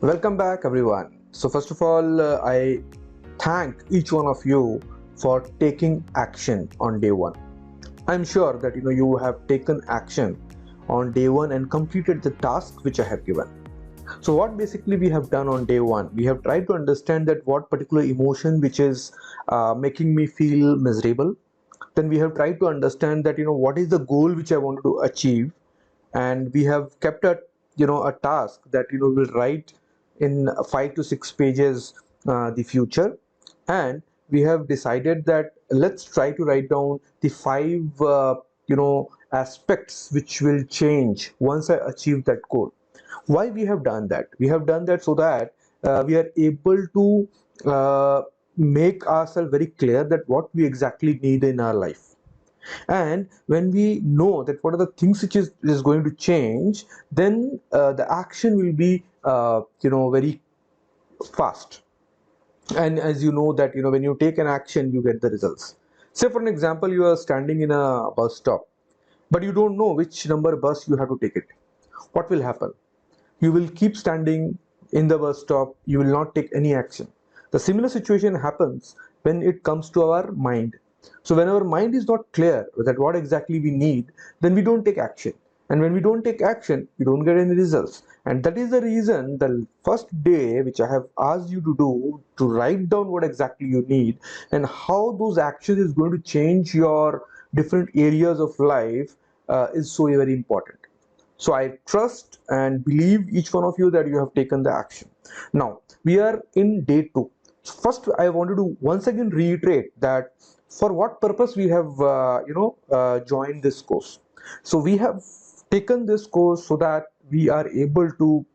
Welcome back, everyone. So, first of all, I thank each one of you for taking action on day one. I'm sure that you have taken action on day one and completed the task which I have given. So, what basically we have done on day one, we have tried to understand that what particular emotion which is making me feel miserable. Then we have tried to understand that what is the goal which I wanted to achieve, and we have kept a task that will write in 5 to 6 pages the future. And we have decided that let's try to write down the five aspects which will change once I achieve that goal. Why we have done that? We have done that so that we are able to make ourselves very clear that what we exactly need in our life. And when we know that what are the things which is going to change, then the action will be very fast. And as you know that when you take an action, you get the results. Say for an example, you are standing in a bus stop, but you don't know which number bus you have to take it. What will happen? You will keep standing in the bus stop, you will not take any action. The similar situation happens when it comes to our mind. So when our mind is not clear that what exactly we need, then we don't take action. And when we don't take action, we don't get any results. And that is the reason the first day which I have asked you to do, to write down what exactly you need and how those actions is going to change your different areas of life, is so very important. So I trust and believe each one of you that you have taken the action. Now we are in day two. So first, I wanted to once again reiterate that for what purpose we have joined this course. So we have taken this course so that we are able to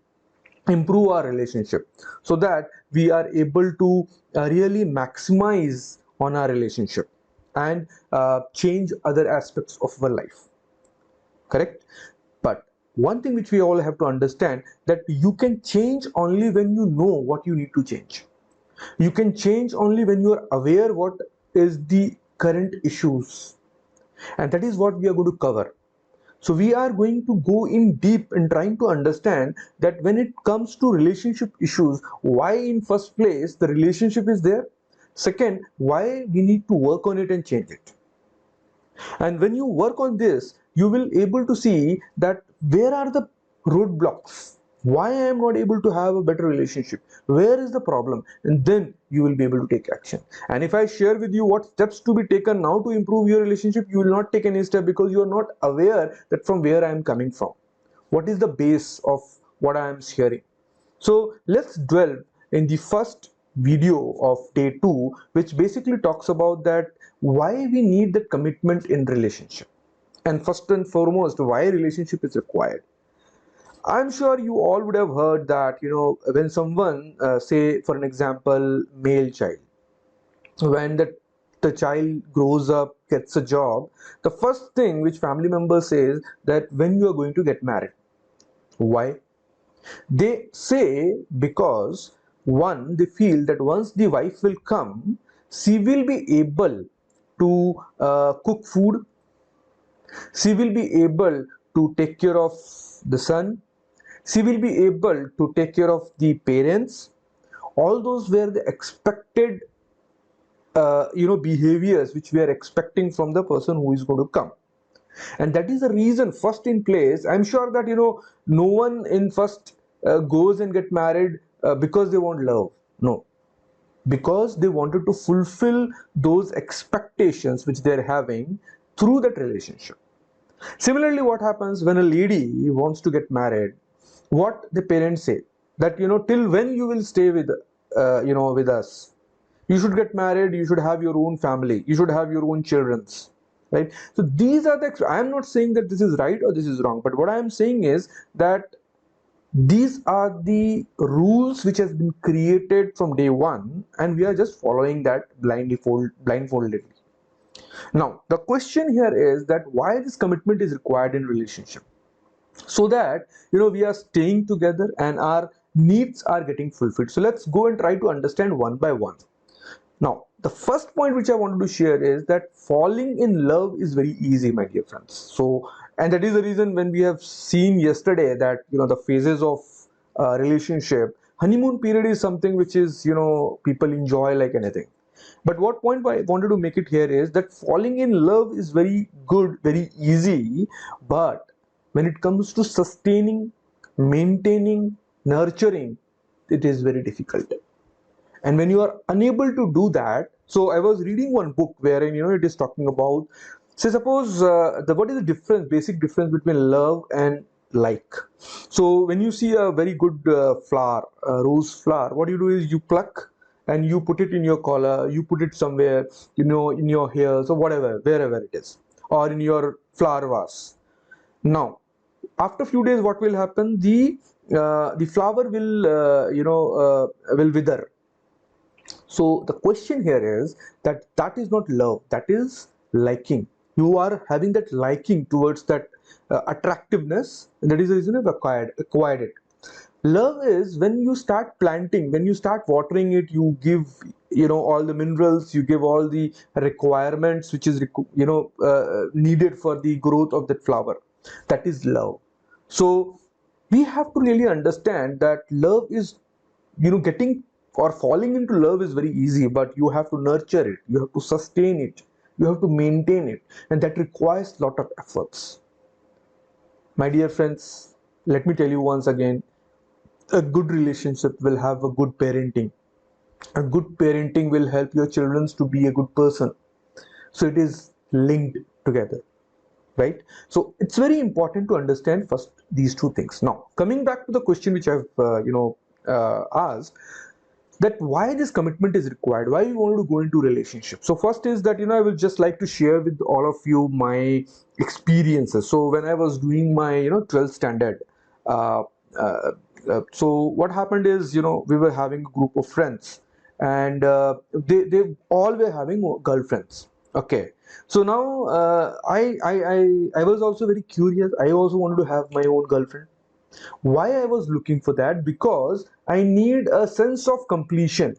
improve our relationship, so that we are able to really maximize on our relationship and change other aspects of our life. Correct? But one thing which we all have to understand, that you can change only when you know what you need to change. You can change only when you are aware what is the current issues, and that is what we are going to cover. So we are going to go in deep in trying to understand that when it comes to relationship issues, why in first place the relationship is there, second, why we need to work on it and change it. And when you work on this, you will able to see that where are the roadblocks, why I am not able to have a better relationship, where is the problem, and then you will be able to take action. And if I share with you what steps to be taken now to improve your relationship, you will not take any step because you are not aware that from where I am coming from, what is the base of what I am sharing. So let's dwell in the first video of day two, which basically talks about that why we need that commitment in relationship, and first and foremost why relationship is required. I'm sure you all would have heard that when someone say for an example male child, when the child grows up, gets a job, the first thing which family member says that when you are going to get married. Why? They say because one, they feel that once the wife will come, she will be able to cook food, she will be able to take care of the son, she will be able to take care of the parents. All those were the expected behaviors which we are expecting from the person who is going to come. And that is the reason first in place, I'm sure that no one in first goes and get married because they want love. No, because they wanted to fulfill those expectations which they're having through that relationship. Similarly, what happens when a lady wants to get married, what the parents say, that till when you will stay with with us, you should get married, you should have your own family, you should have your own children's, right? So these are the, I am not saying that this is right or this is wrong, but what I am saying is that these are the rules which has been created from day one, and we are just following that blindfoldedly. Now the question here is that why this commitment is required in relationship, so that we are staying together and our needs are getting fulfilled. So let's go and try to understand one by one. Now, the first point which I wanted to share is that falling in love is very easy, my dear friends. So, and that is the reason when we have seen yesterday that the phases of relationship, Honeymoon period is something which is, people enjoy like anything. But what point I wanted to make it here is that falling in love is very good, very easy, but when it comes to sustaining, maintaining, nurturing, it is very difficult. And when you are unable to do that, so I was reading one book wherein, it is talking about, say suppose, the what is the difference, basic difference between love and like. So when you see a very good flower, a rose flower, what you do is you pluck and you put it in your collar, you put it somewhere, in your hair, so whatever, wherever it is, or in your flower vase. Now after few days, what will happen, the flower will wither. So the question here is that that is not love, that is liking. You are having that liking towards that attractiveness, and that is the reason I've acquired it. Love is when you start planting, when you start watering it, you give, all the minerals, you give all the requirements which is needed for the growth of that flower. That is love. So we have to really understand that love is, getting or falling into love is very easy, but you have to nurture it, you have to sustain it, you have to maintain it, and that requires a lot of efforts. My dear friends, let me tell you once again, a good relationship will have a good parenting. A good parenting will help your children to be a good person. So it is linked together, right? So it's very important to understand first these two things. Now, coming back to the question which I've asked, that why this commitment is required, why we want to go into relationship. So first is that, I will just like to share with all of you my experiences. So when I was doing my 12th standard, uh, uh, so what happened is, we were having a group of friends, and they all were having girlfriends. Okay. So now I was also very curious, I also wanted to have my own girlfriend. Why I was looking for that? Because I need a sense of completion,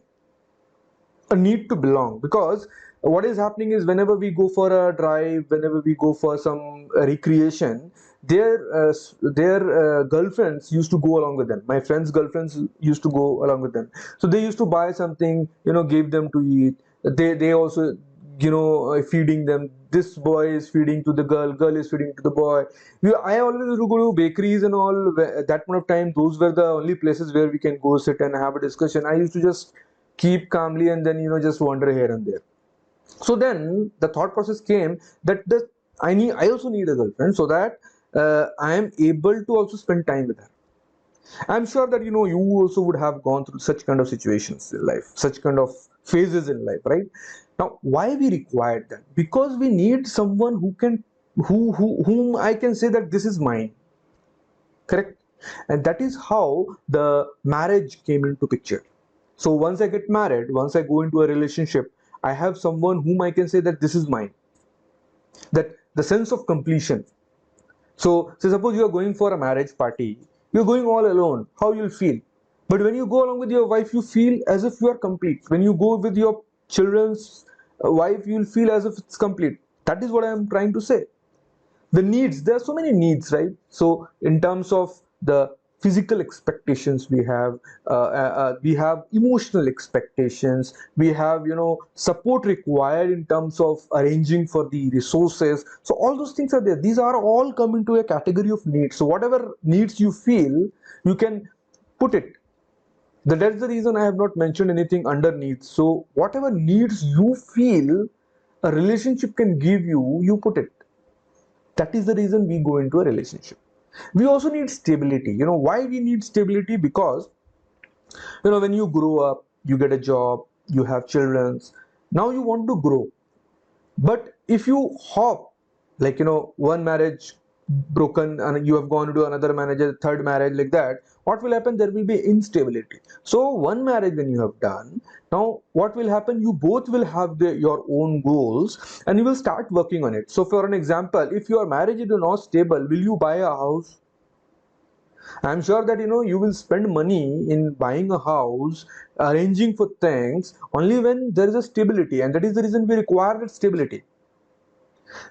a need to belong. Because what is happening is, whenever we go for a drive, whenever we go for some recreation, their girlfriends used to go along with them. My friends' girlfriends used to go along with them. So they used to buy something, gave them to eat. They also, feeding them. This boy is feeding to the girl, girl is feeding to the boy. I always used to go to bakeries and all. At that point of time, those were the only places where we can go sit and have a discussion. I used to just keep calmly and then, just wander here and there. So then the thought process came that I also need a girlfriend, so that I am able to also spend time with her. I'm sure that, you also would have gone through such kind of situations in life, such kind of phases in life, right? Now, why we required that? Because we need someone whom I can say that this is mine, correct? And that is how the marriage came into picture. So once I get married, once I go into a relationship, I have someone whom I can say that this is mine. That the sense of completion. So, say suppose you are going for a marriage party, you're going all alone, how you'll feel? But when you go along with your wife, you feel as if you are complete. When you go with your children's wife, you'll feel as if it's complete. That is what I am trying to say. The needs, there are so many needs, right? So in terms of the physical expectations, we have emotional expectations, we have, support required in terms of arranging for the resources. So all those things are there, these are all come into a category of needs. So whatever needs you feel, you can put it. That's the reason I have not mentioned anything underneath. So whatever needs you feel a relationship can give you, you put it. That is the reason we go into a relationship. We also need stability. Why we need stability? Because, when you grow up, you get a job, you have children, now you want to grow. But if you hop, like, one marriage broken and you have gone to another marriage, third marriage, like that, what will happen? There will be instability. So one marriage when you have done, now what will happen? You both will have your own goals and you will start working on it. So for an example, if your marriage is not stable, will you buy a house? I'm sure that, you will spend money in buying a house, arranging for things only when there is a stability, and that is the reason we require that stability.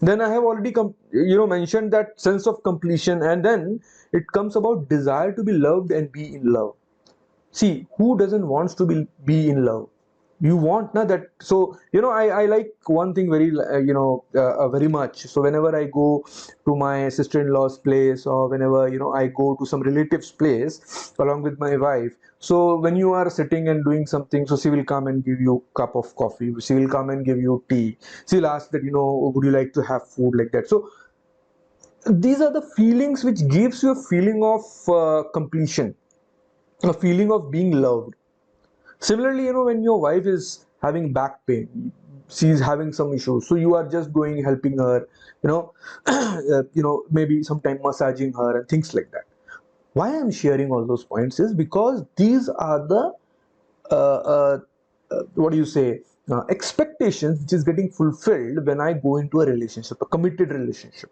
Then I have already mentioned that sense of completion, and then it comes about desire to be loved and be in love. See, who doesn't wants to be in love? You want na that. So I like one thing very very much. So whenever I go to my sister-in-law's place, or whenever I go to some relative's place along with my wife, so when you are sitting and doing something, so she will come and give you cup of coffee, she will come and give you tea, she will ask that, would you like to have food, like that. So these are the feelings which gives you a feeling of completion, a feeling of being loved. Similarly, when your wife is having back pain, she's having some issues, so you are just going helping her, maybe sometime massaging her and things like that. Why I'm sharing all those points is because these are the uh, uh, what do you say, expectations which is getting fulfilled when I go into a relationship, a committed relationship.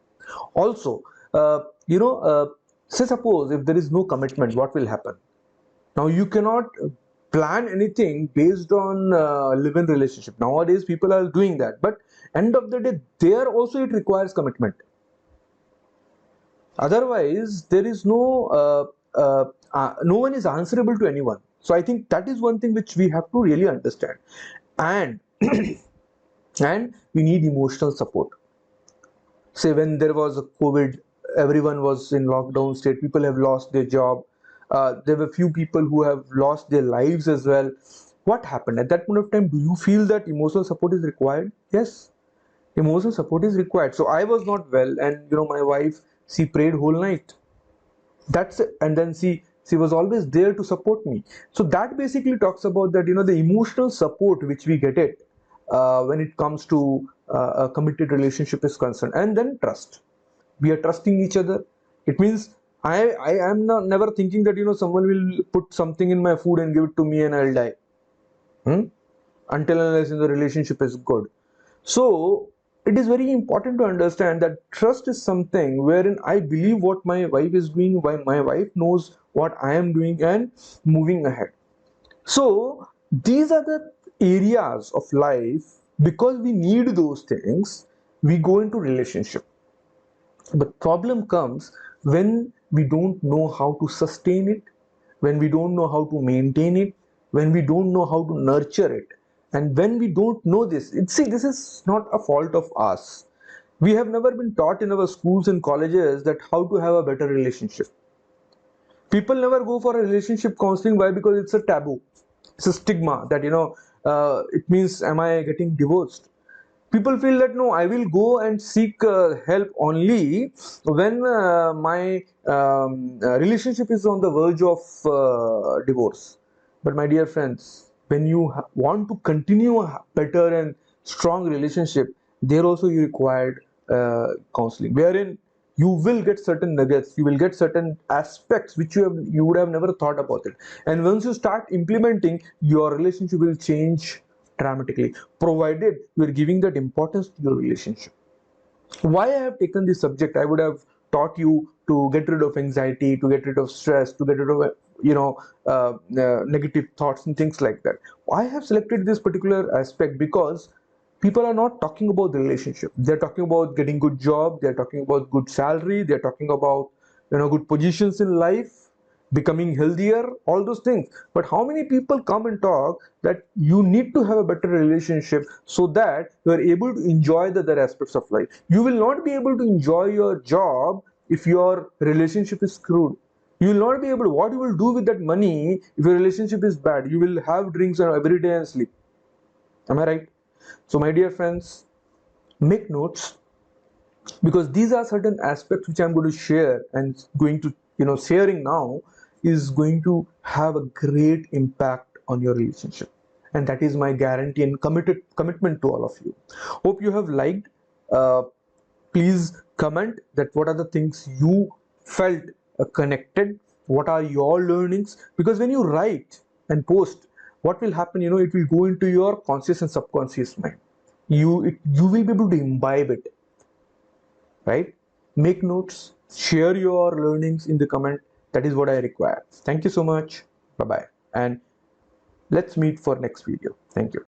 Also, uh, you know, uh, say suppose if there is no commitment, what will happen? Now you cannot plan anything based on live-in relationship. Nowadays, people are doing that, but end of the day, there also it requires commitment. Otherwise, there is no one is answerable to anyone. So I think that is one thing which we have to really understand, and and we need emotional support. Say when there was a COVID, everyone was in lockdown state, people have lost their job, there were few people who have lost their lives as well. What happened at that point of time? Do you feel that emotional support is required? Yes, emotional support is required. So I was not well, and my wife, she prayed whole night. That's it. And then she was always there to support me. So that basically talks about that, the emotional support which we get it when it comes to a committed relationship is concerned. And then trust, we are trusting each other. It means I am not never thinking that someone will put something in my food and give it to me and I'll die. Hmm? Until unless the relationship is good. So it is very important to understand that trust is something wherein I believe what my wife is doing, why my wife knows what I am doing, and moving ahead. So these are the areas of life. Because we need those things, we go into relationship. But problem comes when we don't know how to sustain it, when we don't know how to maintain it, when we don't know how to nurture it. And when we don't know this, see, this is not a fault of us. We have never been taught in our schools and colleges that how to have a better relationship. People never go for a relationship counseling. Why? Because it's a taboo. It's a stigma that it means, am I getting divorced? People feel that no, I will go and seek help only when my relationship is on the verge of divorce. But my dear friends, when you want to continue a better and strong relationship, there also you required counseling, wherein you will get certain nuggets, you will get certain aspects which you would have never thought about it. And once you start implementing, your relationship will change dramatically, provided you are giving that importance to your relationship. Why I have taken this subject, I would have taught you to get rid of anxiety, to get rid of stress, to get rid of negative thoughts and things like that. I have selected this particular aspect because people are not talking about the relationship. They're talking about getting good job, they're talking about good salary, they're talking about good positions in life, becoming healthier, all those things. But how many people come and talk that you need to have a better relationship so that you are able to enjoy the other aspects of life? You will not be able to enjoy your job if your relationship is screwed. You will not be able to, what you will do with that money if your relationship is bad? You will have drinks every day and sleep. Am I right? So my dear friends, make notes, because these are certain aspects which I'm going to share, and going to sharing now is going to have a great impact on your relationship, and that is my guarantee and commitment to all of you. Hope you have liked. uh, Please comment that what are the things you felt connected, what are your learnings, because when you write and post, what will happen, it will go into your conscious and subconscious mind. You will be able to imbibe it, right? Make notes, share your learnings in the comment. That is what I require. Thank you so much. Bye bye, and let's meet for next video. Thank you.